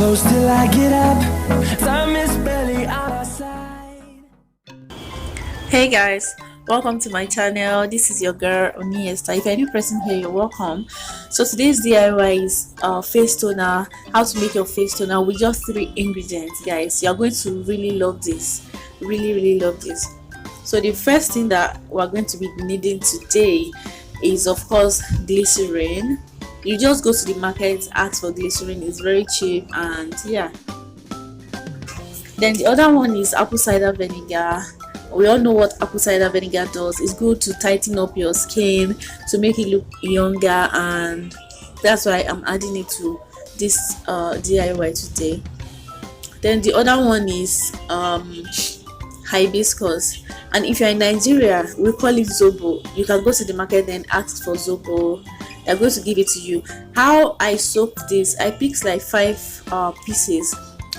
close till I get up. Time is barely on our side. Hey guys, welcome to my channel. This is your girl Oni Esther. If you're a new person here, you're welcome. So today's DIY is face toner. How to make your face toner with just 3 ingredients, guys. You're going to really love this. Really love this. So the first thing that we're going to be needing today is, of course, glycerin. You just go to the market, ask for glycerin. It's very cheap, and yeah. Then the other one is apple cider vinegar. We all know what apple cider vinegar does. It's good to tighten up your skin, to make it look younger, and that's why I'm adding it to this DIY today. Then the other one is hibiscus, and if you're in Nigeria, we call it zobo. You can go to the market and ask for zobo. They're going to give it to you. How I soaked this, I picked like 5 pieces.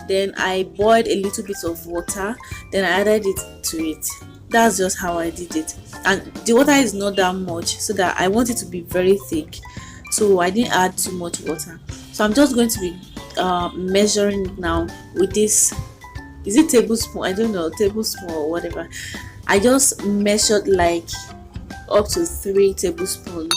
Then I boiled a little bit of water, then I added it to it. That's just how I did it. And the water is not that much, so that I want it to be very thick, so I didn't add too much water. So I'm just going to be measuring it now with this. Is it tablespoon? I don't know, tablespoon or whatever. I just measured like up to 3 tablespoons.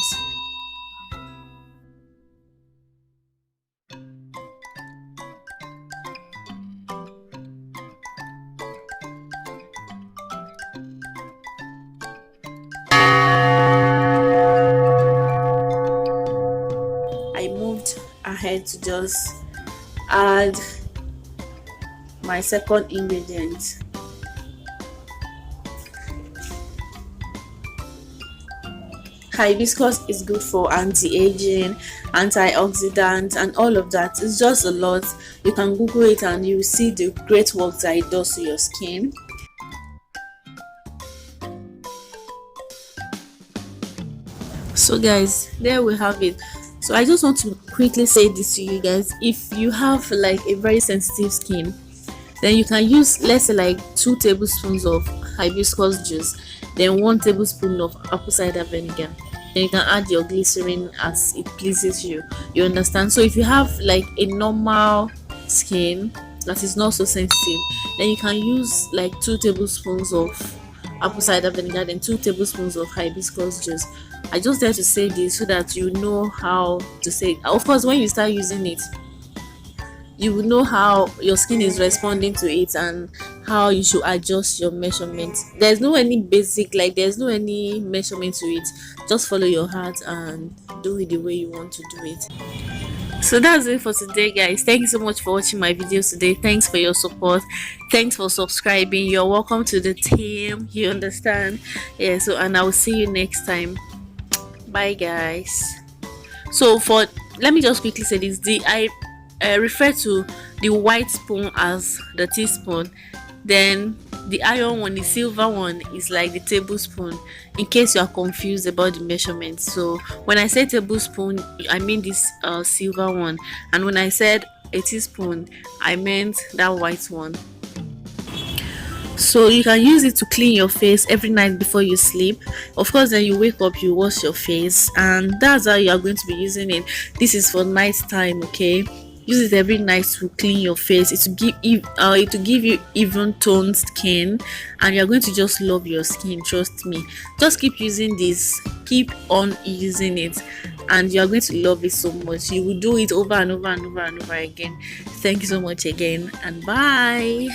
I moved ahead to just add my second ingredient. Hibiscus is good for anti-aging, antioxidant, and all of that. It's just a lot. You can Google it and you see the great work that it does to your skin. So guys, there we have it. So I just want to quickly say this to you guys. If you have like a very sensitive skin, then you can use, let's say, like 2 tablespoons of hibiscus juice, then 1 tablespoon of apple cider vinegar. Then you can add your glycerin as it pleases you. You understand? So if you have like a normal skin that is not so sensitive, then you can use like 2 tablespoons of apple cider vinegar, then 2 tablespoons of hibiscus juice. I just dare to say this so that you know how to say it. Of course, when you start using it, you will know how your skin is responding to it and how you should adjust your measurements. There's no any basic, like there's no any measurement to it. Just follow your heart and do it the way you want to do it. So that's it for today, guys. Thank you so much for watching my videos today. Thanks for your support. Thanks for subscribing. You're welcome to the team. You understand? Yeah, so and I will see you next time. Bye guys. So let me just quickly say this. I refer to the white spoon as the teaspoon, then the iron one, the silver one, is like the tablespoon, in case you are confused about the measurements. So when I say tablespoon, I mean this silver one, and when I said a teaspoon, I meant that white one. So you can use it to clean your face every night before you sleep. Of course, then you wake up, you wash your face, and that's how you are going to be using it. This is for night time, okay? Use it every night to clean your face. It will give you even toned skin, and you're going to just love your skin. Trust me. Just keep using this. Keep on using it, and you're going to love it so much. You will do it over and over and over and over again. Thank you so much again, and bye.